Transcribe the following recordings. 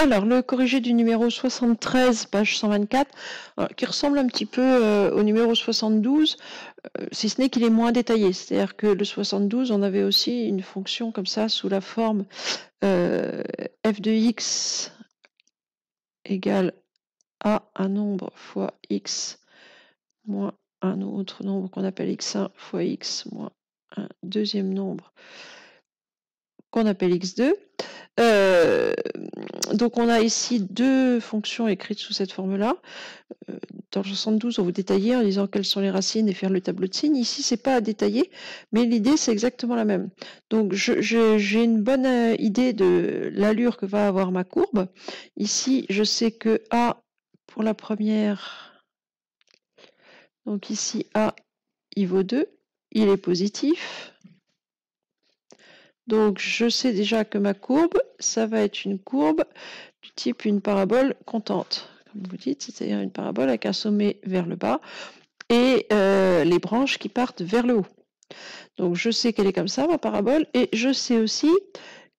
Alors, le corrigé du numéro 73, page 124, qui ressemble un petit peu au numéro 72, si ce n'est qu'il est moins détaillé. C'est-à-dire que le 72, on avait aussi une fonction comme ça, sous la forme f de x égale à un nombre fois x moins un autre nombre qu'on appelle x1 fois x moins un deuxième nombre qu'on appelle x2. Donc on a ici deux fonctions écrites sous cette forme-là. Dans le 72, on vous détaillait en disant quelles sont les racines et faire le tableau de signes. Ici, c'est pas à détailler, mais l'idée, c'est exactement la même. Donc j'ai une bonne idée de l'allure que va avoir ma courbe. Ici, je sais que A, pour la première, donc ici A, il vaut 2, il est positif. Donc je sais déjà que ma courbe, ça va être une courbe du type une parabole contente, comme vous dites, c'est-à-dire une parabole avec un sommet vers le bas et les branches qui partent vers le haut. Donc je sais qu'elle est comme ça, ma parabole, et je sais aussi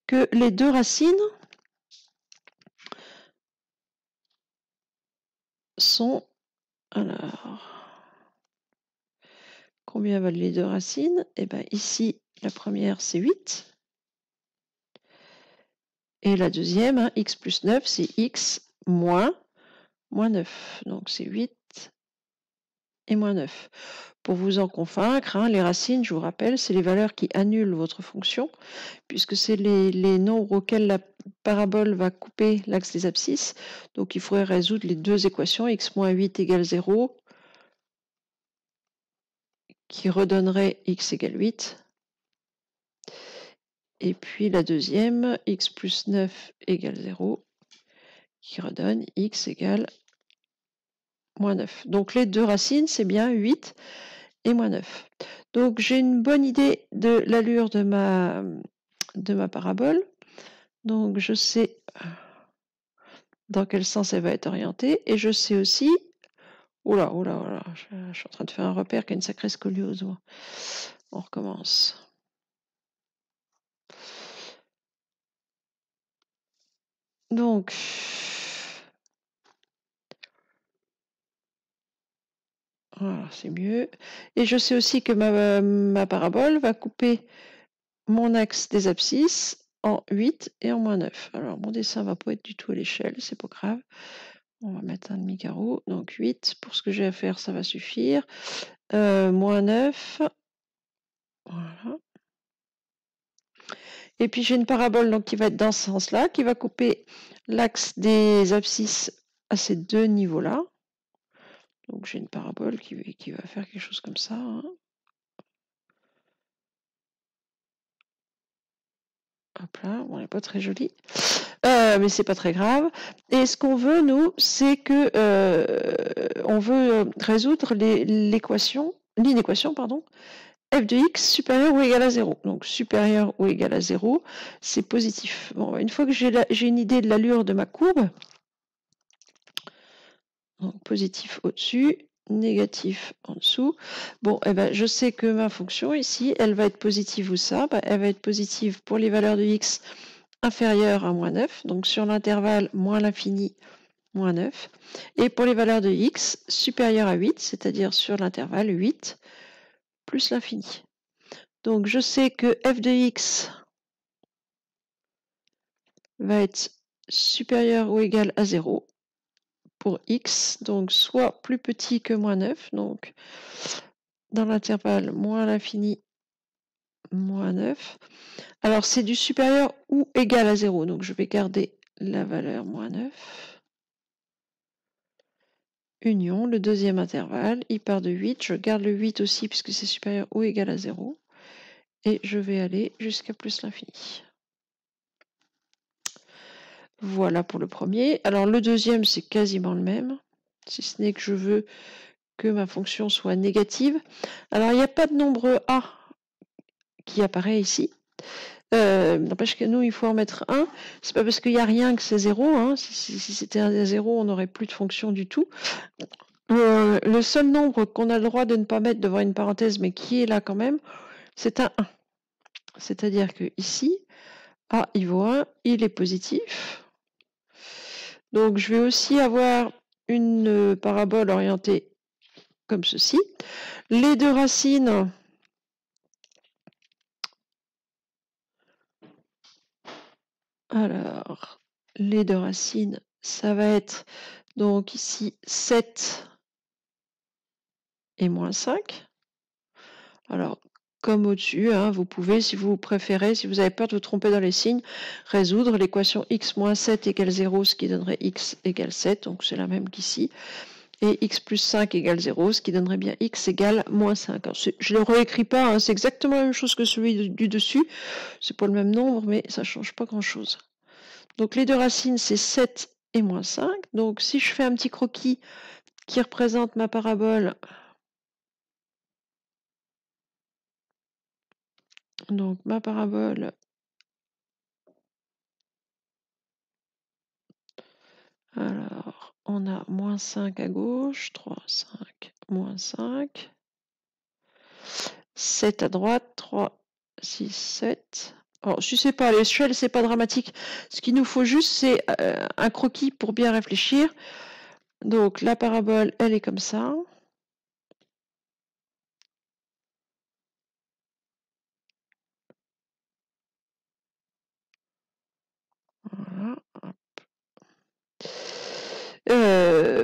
que les deux racines sont... Alors, combien valent les deux racines? Eh bien ici, la première c'est 8. Et la deuxième, hein, x plus 9, c'est x moins 9. Donc c'est 8 et moins 9. Pour vous en convaincre, hein, les racines, je vous rappelle, c'est les valeurs qui annulent votre fonction, puisque c'est les nombres auxquels la parabole va couper l'axe des abscisses. Donc il faudrait résoudre les deux équations, x moins 8 égale 0, qui redonnerait x égale 8. Et puis la deuxième, x plus 9 égale 0, qui redonne x égale moins 9. Donc les deux racines, c'est bien 8 et moins 9. Donc j'ai une bonne idée de l'allure de ma parabole. Donc je sais dans quel sens elle va être orientée. Et je sais aussi... Oula, je suis en train de faire un repère qui a une sacrée scoliose. On recommence. Donc... Voilà, c'est mieux. Et je sais aussi que ma parabole va couper mon axe des abscisses en 8 et en moins 9. Alors, mon dessin va pas être du tout à l'échelle, c'est pas grave. On va mettre un demi-carreau. Donc 8, pour ce que j'ai à faire, ça va suffire. Moins 9. Voilà. Et puis j'ai une parabole donc, qui va être dans ce sens-là, qui va couper l'axe des abscisses à ces deux niveaux-là. Donc j'ai une parabole qui va faire quelque chose comme ça. Hein. Hop là, bon, elle n'est pas très jolie. Mais c'est pas très grave. Et ce qu'on veut, nous, c'est que on veut résoudre l'inéquation, f de x supérieur ou égal à 0. Donc supérieur ou égal à 0, c'est positif. Bon, une fois que j'ai une idée de l'allure de ma courbe, donc positif au-dessus, négatif en dessous. Bon, eh ben, je sais que ma fonction ici, elle va être positive ou ça. Ben, elle va être positive pour les valeurs de x inférieures à moins 9, donc sur l'intervalle moins l'infini, moins 9. Et pour les valeurs de x supérieures à 8, c'est-à-dire sur l'intervalle 8 plus l'infini. Donc je sais que f de x va être supérieur ou égal à 0 pour x, donc soit plus petit que moins 9, donc dans l'intervalle moins l'infini, moins 9. Alors c'est du supérieur ou égal à 0, donc je vais garder la valeur moins 9. Union, le deuxième intervalle, il part de 8, je garde le 8 aussi puisque c'est supérieur ou égal à 0, et je vais aller jusqu'à plus l'infini. Voilà pour le premier. Alors le deuxième, c'est quasiment le même, si ce n'est que je veux que ma fonction soit négative. Alors il n'y a pas de nombre A qui apparaît ici. N'empêche que nous, il faut en mettre 1. C'est pas parce qu'il n'y a rien que c'est 0. Hein. Si c'était un 0, on n'aurait plus de fonction du tout. Le seul nombre qu'on a le droit de ne pas mettre devant une parenthèse, mais qui est là quand même, c'est un 1. C'est-à-dire que ici, A, il vaut 1, il est positif. Donc, je vais aussi avoir une parabole orientée comme ceci. Les deux racines, alors, les deux racines, ça va être donc ici 7 et moins 5. Alors, comme au-dessus, hein, vous pouvez, si vous préférez, si vous avez peur de vous tromper dans les signes, résoudre l'équation x moins 7 égale 0, ce qui donnerait x égale 7, donc c'est la même qu'ici, et x plus 5 égale 0, ce qui donnerait bien x égale moins 5. Alors, je ne le réécris pas, hein, c'est exactement la même chose que celui du dessus, c'est pas le même nombre, mais ça ne change pas grand-chose. Donc les deux racines, c'est 7 et moins 5, donc si je fais un petit croquis qui représente ma parabole, donc ma parabole, alors on a moins 5 à gauche, 3, 5, moins 5, 7 à droite, 3, 6, 7. Alors si c'est pas à l'échelle, c'est pas dramatique. Ce qu'il nous faut juste, c'est un croquis pour bien réfléchir. Donc la parabole, elle est comme ça. Voilà.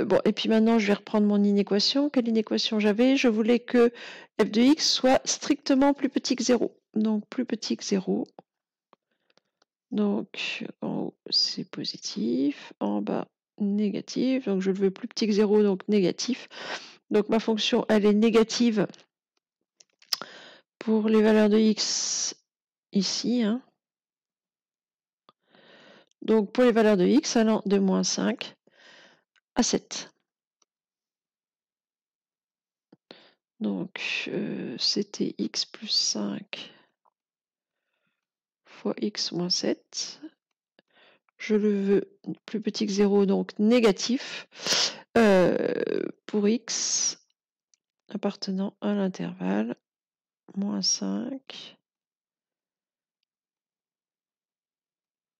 Bon, et puis maintenant, je vais reprendre mon inéquation. Quelle inéquation j'avais? Je voulais que f de x soit strictement plus petit que 0. Donc, plus petit que 0. Donc, en haut, c'est positif. En bas, négatif. Donc, je le veux plus petit que 0, donc négatif. Donc, ma fonction, elle est négative pour les valeurs de x ici. Hein. Donc, pour les valeurs de x allant de moins 5 à 7. Donc, c'était x plus 5 fois x moins 7. Je le veux plus petit que 0, donc négatif, pour x appartenant à l'intervalle moins 5,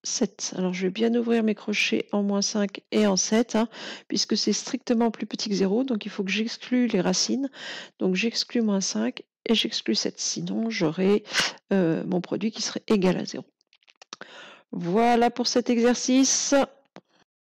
7. Alors, je vais bien ouvrir mes crochets en moins 5 et en 7, hein, puisque c'est strictement plus petit que 0, donc il faut que j'exclue les racines. Donc, j'exclus moins 5 et j'exclus 7. Sinon, j'aurai mon produit qui serait égal à 0. Voilà pour cet exercice.